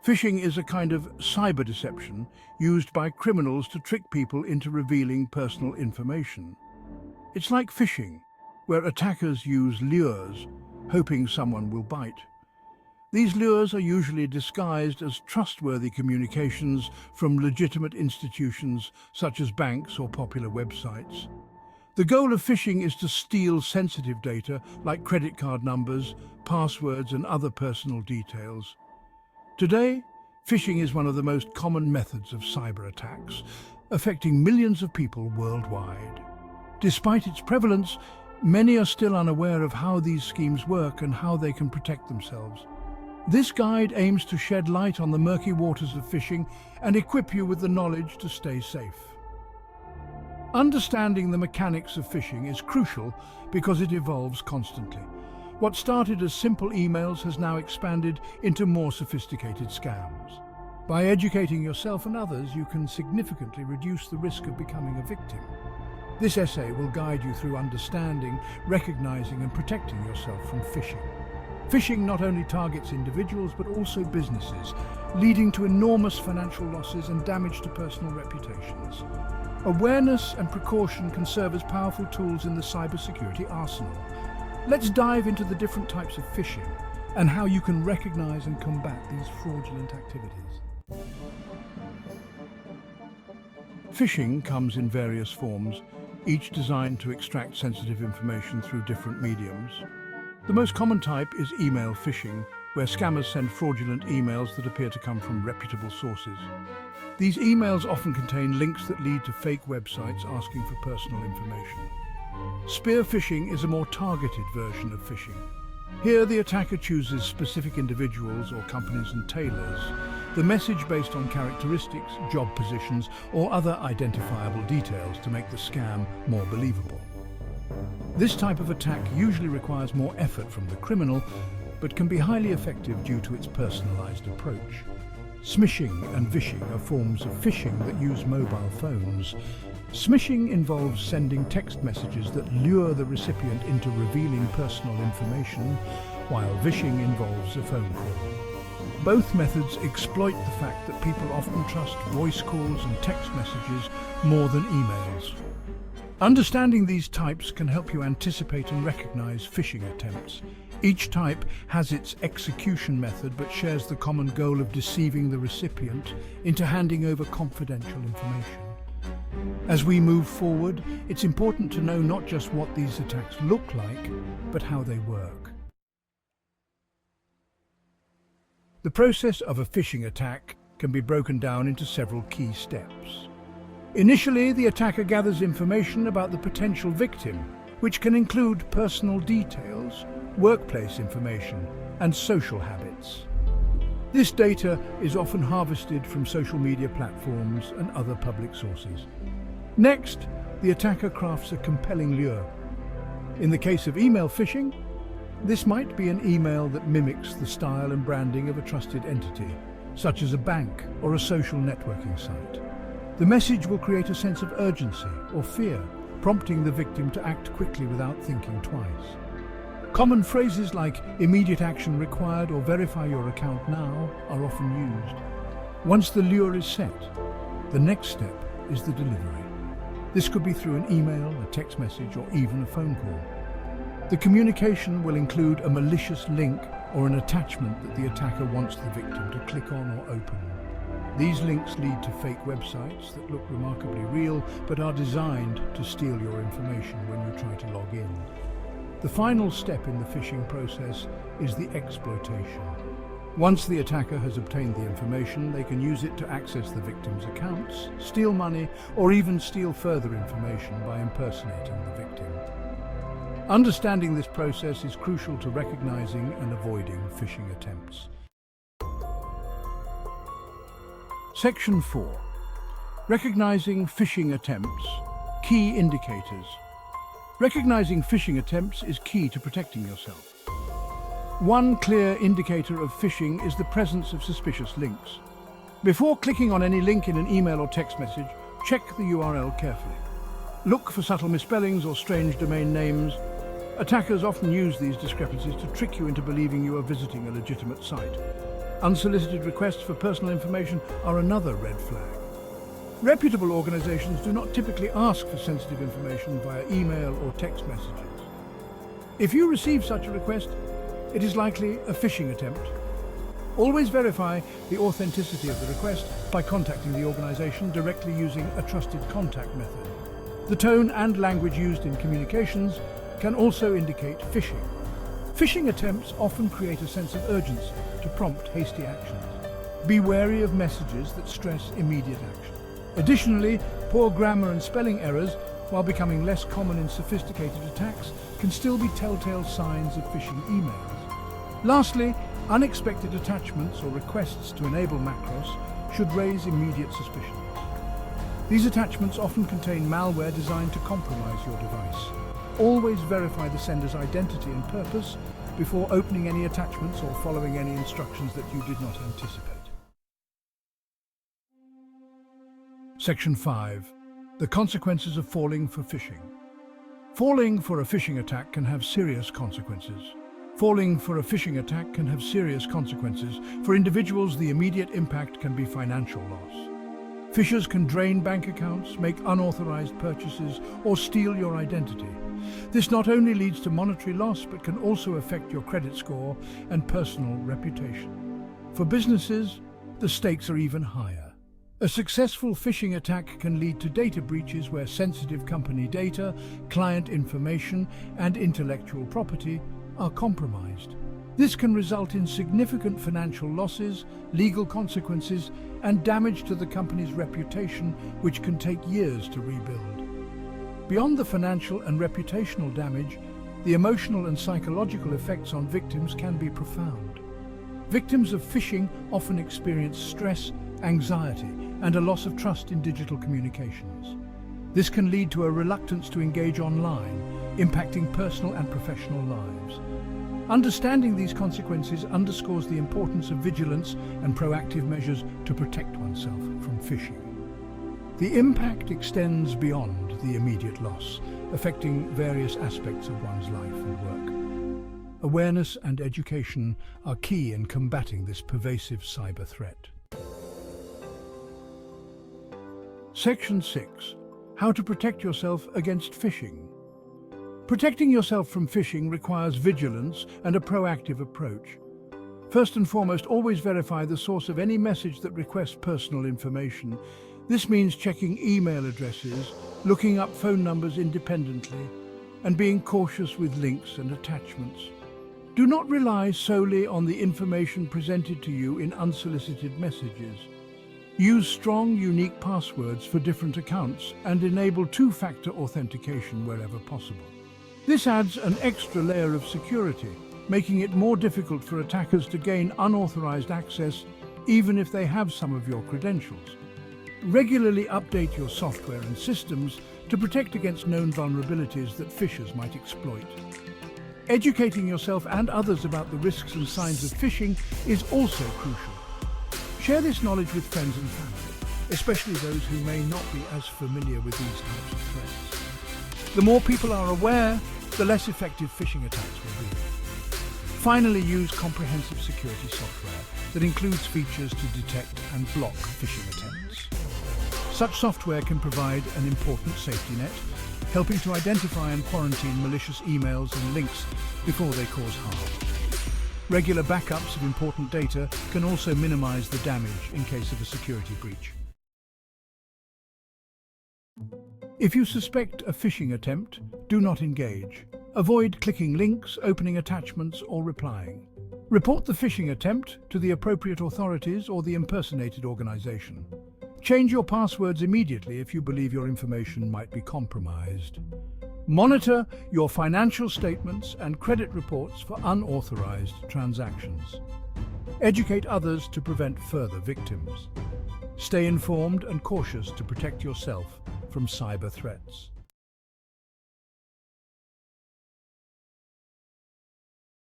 Phishing is a kind of cyber deception used by criminals to trick people into revealing personal information. It's like phishing, where attackers use lures, hoping someone will bite. These lures are usually disguised as trustworthy communications from legitimate institutions such as banks or popular websites. The goal of phishing is to steal sensitive data like credit card numbers, passwords, and other personal details. Today, phishing is one of the most common methods of cyber attacks, affecting millions of people worldwide. Despite its prevalence, many are still unaware of how these schemes work and how they can protect themselves. This guide aims to shed light on the murky waters of phishing and equip you with the knowledge to stay safe. Understanding the mechanics of phishing is crucial because it evolves constantly. What started as simple emails has now expanded into more sophisticated scams. By educating yourself and others, you can significantly reduce the risk of becoming a victim. This essay will guide you through understanding, recognizing, and protecting yourself from phishing. Phishing not only targets individuals but also businesses, leading to enormous financial losses and damage to personal reputations. Awareness and precaution can serve as powerful tools in the cybersecurity arsenal. Let's dive into the different types of phishing and how you can recognize and combat these fraudulent activities. Phishing comes in various forms, each designed to extract sensitive information through different mediums. The most common type is email phishing, where scammers send fraudulent emails that appear to come from reputable sources. These emails often contain links that lead to fake websites asking for personal information. Spear phishing is a more targeted version of phishing. Here, the attacker chooses specific individuals or companies and tailors the message based on characteristics, job positions, or other identifiable details to make the scam more believable. This type of attack usually requires more effort from the criminal, but can be highly effective due to its personalized approach. Smishing and vishing are forms of phishing that use mobile phones. Smishing involves sending text messages that lure the recipient into revealing personal information, while vishing involves a phone call. Both methods exploit the fact that people often trust voice calls and text messages more than emails. Understanding these types can help you anticipate and recognize phishing attempts. Each type has its execution method but shares the common goal of deceiving the recipient into handing over confidential information. As we move forward, it's important to know not just what these attacks look like, but how they work. The process of a phishing attack can be broken down into several key steps. Initially, the attacker gathers information about the potential victim, which can include personal details, workplace information, and social habits. This data is often harvested from social media platforms and other public sources. Next, the attacker crafts a compelling lure. In the case of email phishing, this might be an email that mimics the style and branding of a trusted entity, such as a bank or a social networking site. The message will create a sense of urgency or fear, prompting the victim to act quickly without thinking twice. Common phrases like "immediate action required" or "verify your account now" are often used. Once the lure is set, the next step is the delivery. This could be through an email, a text message, or even a phone call. The communication will include a malicious link or an attachment that the attacker wants the victim to click on or open. These links lead to fake websites that look remarkably real but are designed to steal your information when you try to log in. The final step in the phishing process is the exploitation. Once the attacker has obtained the information, they can use it to access the victim's accounts, steal money, or even steal further information by impersonating the victim. Understanding this process is crucial to recognizing and avoiding phishing attempts. Section 4. Recognizing phishing attempts. Key indicators. Recognizing phishing attempts is key to protecting yourself. One clear indicator of phishing is the presence of suspicious links. Before clicking on any link in an email or text message, check the URL carefully. Look for subtle misspellings or strange domain names. Attackers often use these discrepancies to trick you into believing you are visiting a legitimate site. Unsolicited requests for personal information are another red flag. Reputable organizations do not typically ask for sensitive information via email or text messages. If you receive such a request, it is likely a phishing attempt. Always verify the authenticity of the request by contacting the organization directly using a trusted contact method. The tone and language used in communications can also indicate phishing. Phishing attempts often create a sense of urgency to prompt hasty actions. Be wary of messages that stress immediate action. Additionally, poor grammar and spelling errors, while becoming less common in sophisticated attacks, can still be telltale signs of phishing emails. Lastly, unexpected attachments or requests to enable macros should raise immediate suspicions. These attachments often contain malware designed to compromise your device. Always verify the sender's identity and purpose before opening any attachments or following any instructions that you did not anticipate. Section 5. The consequences of falling for phishing. Falling for a phishing attack can have serious consequences. Falling for a phishing attack can have serious consequences. For individuals, the immediate impact can be financial loss. Phishers can drain bank accounts, make unauthorized purchases, or steal your identity. This not only leads to monetary loss, but can also affect your credit score and personal reputation. For businesses, the stakes are even higher. A successful phishing attack can lead to data breaches where sensitive company data, client information, and intellectual property are compromised. This can result in significant financial losses, legal consequences, and damage to the company's reputation, which can take years to rebuild. Beyond the financial and reputational damage, the emotional and psychological effects on victims can be profound. Victims of phishing often experience stress, anxiety, and a loss of trust in digital communications. This can lead to a reluctance to engage online, impacting personal and professional lives. Understanding these consequences underscores the importance of vigilance and proactive measures to protect oneself from phishing. The impact extends beyond the immediate loss, affecting various aspects of one's life and work. Awareness and education are key in combating this pervasive cyber threat. Section 6. How to protect yourself against phishing. Protecting yourself from phishing requires vigilance and a proactive approach. First and foremost, always verify the source of any message that requests personal information. This means checking email addresses, looking up phone numbers independently, and being cautious with links and attachments. Do not rely solely on the information presented to you in unsolicited messages. Use strong, unique passwords for different accounts and enable two-factor authentication wherever possible. This adds an extra layer of security, making it more difficult for attackers to gain unauthorized access, even if they have some of your credentials. Regularly update your software and systems to protect against known vulnerabilities that phishers might exploit. Educating yourself and others about the risks and signs of phishing is also crucial. Share this knowledge with friends and family, especially those who may not be as familiar with these types of threats. The more people are aware, the less effective phishing attacks will be. Finally, use comprehensive security software that includes features to detect and block phishing attempts. Such software can provide an important safety net, helping to identify and quarantine malicious emails and links before they cause harm. Regular backups of important data can also minimize the damage in case of a security breach. If you suspect a phishing attempt, do not engage. Avoid clicking links, opening attachments, or replying. Report the phishing attempt to the appropriate authorities or the impersonated organization. Change your passwords immediately if you believe your information might be compromised. Monitor your financial statements and credit reports for unauthorized transactions. Educate others to prevent further victims. Stay informed and cautious to protect yourself from cyber threats.